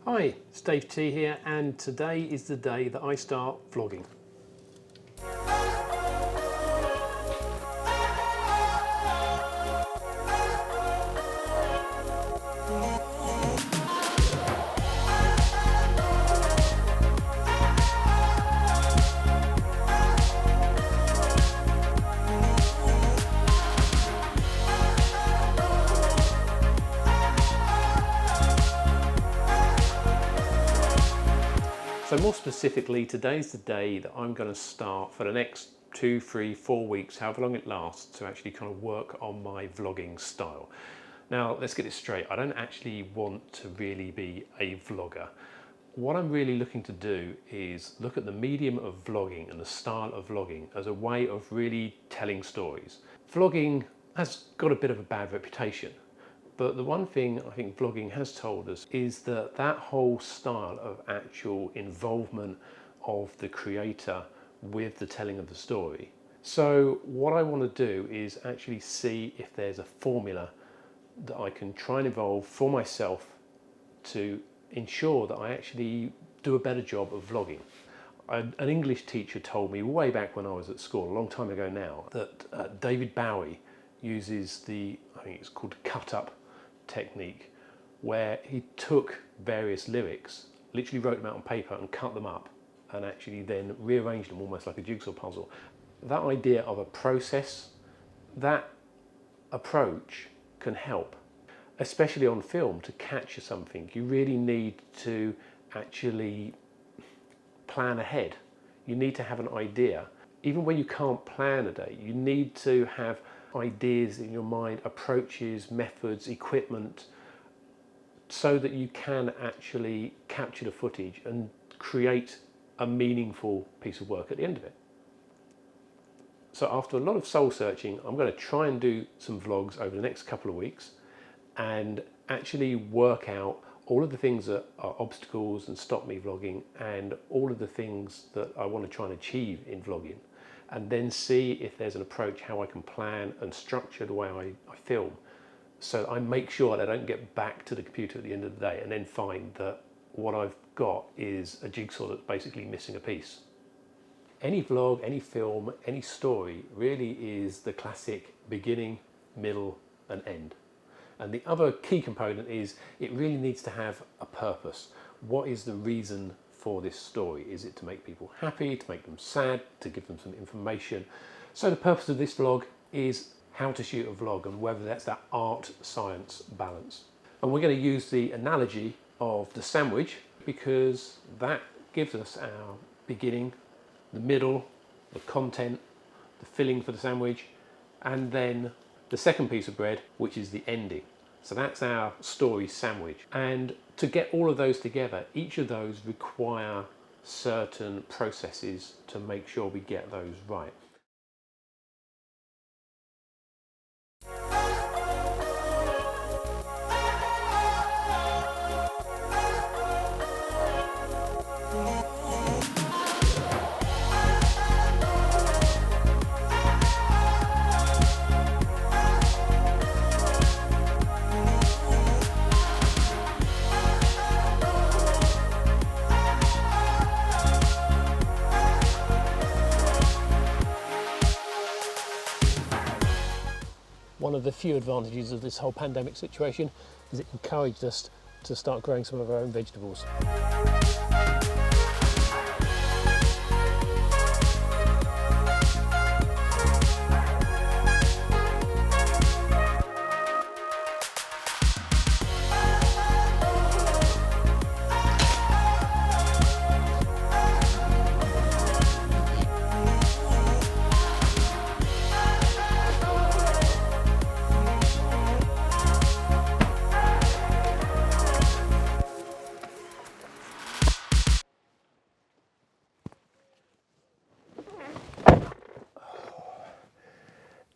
Hi, it's Dave T here, and today is the day that I start vlogging. So more specifically, today's the day that I'm going to start for the next 2, 3, 4 weeks, however long it lasts, to actually kind of work on my vlogging style. Now, let's get it straight. I don't actually want to really be a vlogger. What I'm really looking to do is look at the medium of vlogging and the style of vlogging as a way of really telling stories. Vlogging has got a bit of a bad reputation. But the one thing I think vlogging has told us is that that whole style of actual involvement of the creator with the telling of the story. So what I want to do is actually see if there's a formula that I can try and evolve for myself to ensure that I actually do a better job of vlogging. An English teacher told me way back when I was at school, a long time ago now, that David Bowie uses I think it's called cut up technique, where he took various lyrics, literally wrote them out on paper and cut them up and actually then rearranged them almost like a jigsaw puzzle. That idea of a process, that approach can help, especially on film. To capture something, you really need to actually plan ahead. You need to have an idea. Even when you can't plan a day, you need to have ideas in your mind, approaches, methods, equipment, so that you can actually capture the footage and create a meaningful piece of work at the end of it. So after a lot of soul searching, I'm going to try and do some vlogs over the next couple of weeks and actually work out all of the things that are obstacles and stop me vlogging, and all of the things that I want to try and achieve in vlogging, and then see if there's an approach how I can plan and structure the way I film, so I make sure that I don't get back to the computer at the end of the day and then find that what I've got is a jigsaw that's basically missing a piece. Any vlog, any film, any story really is the classic beginning, middle and end. And the other key component is it really needs to have a purpose. What is the reason for this story? Is it to make people happy, to make them sad, to give them some information? So the purpose of this vlog is how to shoot a vlog, and whether that's that art-science balance. And we're going to use the analogy of the sandwich, because that gives us our beginning, the middle, the content, the filling for the sandwich, and then the second piece of bread, which is the ending. So that's our story sandwich. And to get all of those together, each of those require certain processes to make sure we get those right. One of the few advantages of this whole pandemic situation is it encouraged us to start growing some of our own vegetables.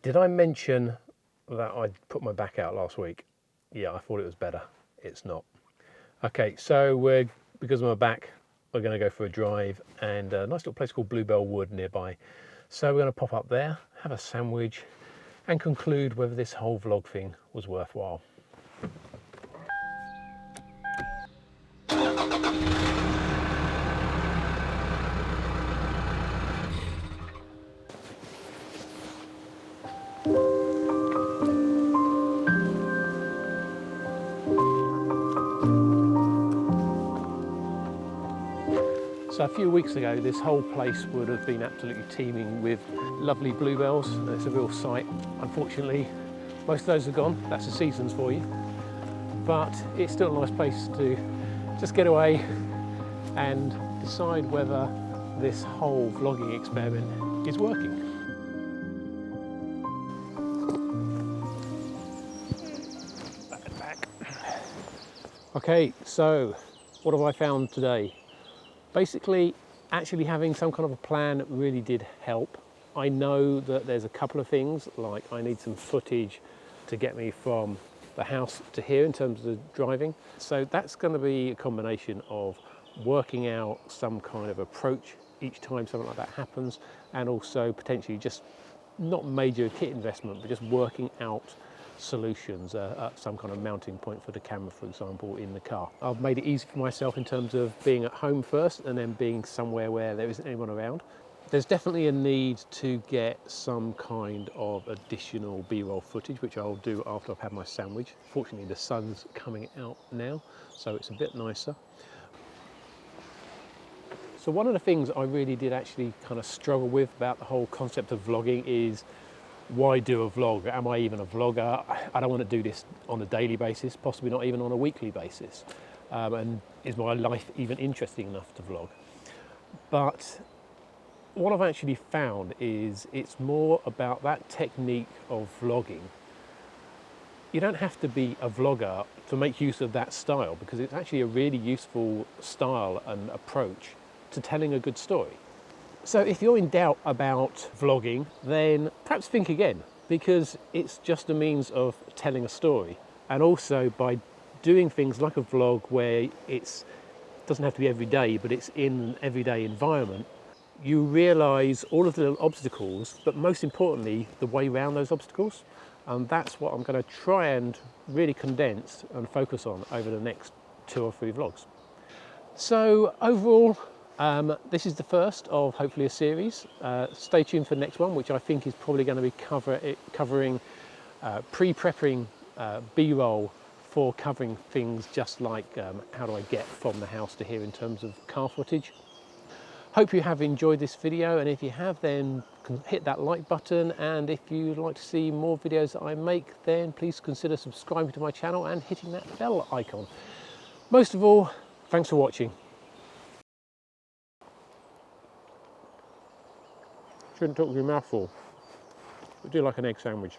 Did I mention that I put my back out last week? Yeah, I thought it was better. It's not. Okay, so because of my back, we're going to go for a drive, and a nice little place called Bluebell Wood nearby. So we're going to pop up there, have a sandwich, and conclude whether this whole vlog thing was worthwhile. So a few weeks ago, this whole place would have been absolutely teeming with lovely bluebells, and it's a real sight. Unfortunately, most of those are gone. That's the seasons for you. But it's still a nice place to just get away and decide whether this whole vlogging experiment is working. Back. Okay, so what have I found today? Basically, actually having some kind of a plan really did help. I know that there's a couple of things, like I need some footage to get me from the house to here in terms of driving. So that's going to be a combination of working out some kind of approach each time something like that happens, and also potentially just not major kit investment, but just working out solutions, some kind of mounting point for the camera, for example, in the car. I've made it easy for myself in terms of being at home first and then being somewhere where there isn't anyone around. There's definitely a need to get some kind of additional B-roll footage, which I'll do after I've had my sandwich. Fortunately, the sun's coming out now, so it's a bit nicer. So one of the things I really did actually kind of struggle with about the whole concept of vlogging is, why do a vlog? Am I even a vlogger? I don't want to do this on a daily basis, possibly not even on a weekly basis. And is my life even interesting enough to vlog? But what I've actually found is it's more about that technique of vlogging. You don't have to be a vlogger to make use of that style, because it's actually a really useful style and approach to telling a good story. So if you're in doubt about vlogging, then perhaps think again, because it's just a means of telling a story. And also by doing things like a vlog where it doesn't have to be every day, but it's in an everyday environment, you realise all of the little obstacles, but most importantly, the way around those obstacles. And that's what I'm going to try and really condense and focus on over the next 2 or 3 vlogs. So overall, this is the first of hopefully a series. Stay tuned for the next one, which I think is probably going to be covering pre-prepping B-roll for covering things just like how do I get from the house to here in terms of car footage. Hope you have enjoyed this video, and if you have, then hit that like button, and if you'd like to see more videos that I make, then please consider subscribing to my channel and hitting that bell icon. Most of all, thanks for watching. Shouldn't talk with your mouth full, but do like an egg sandwich.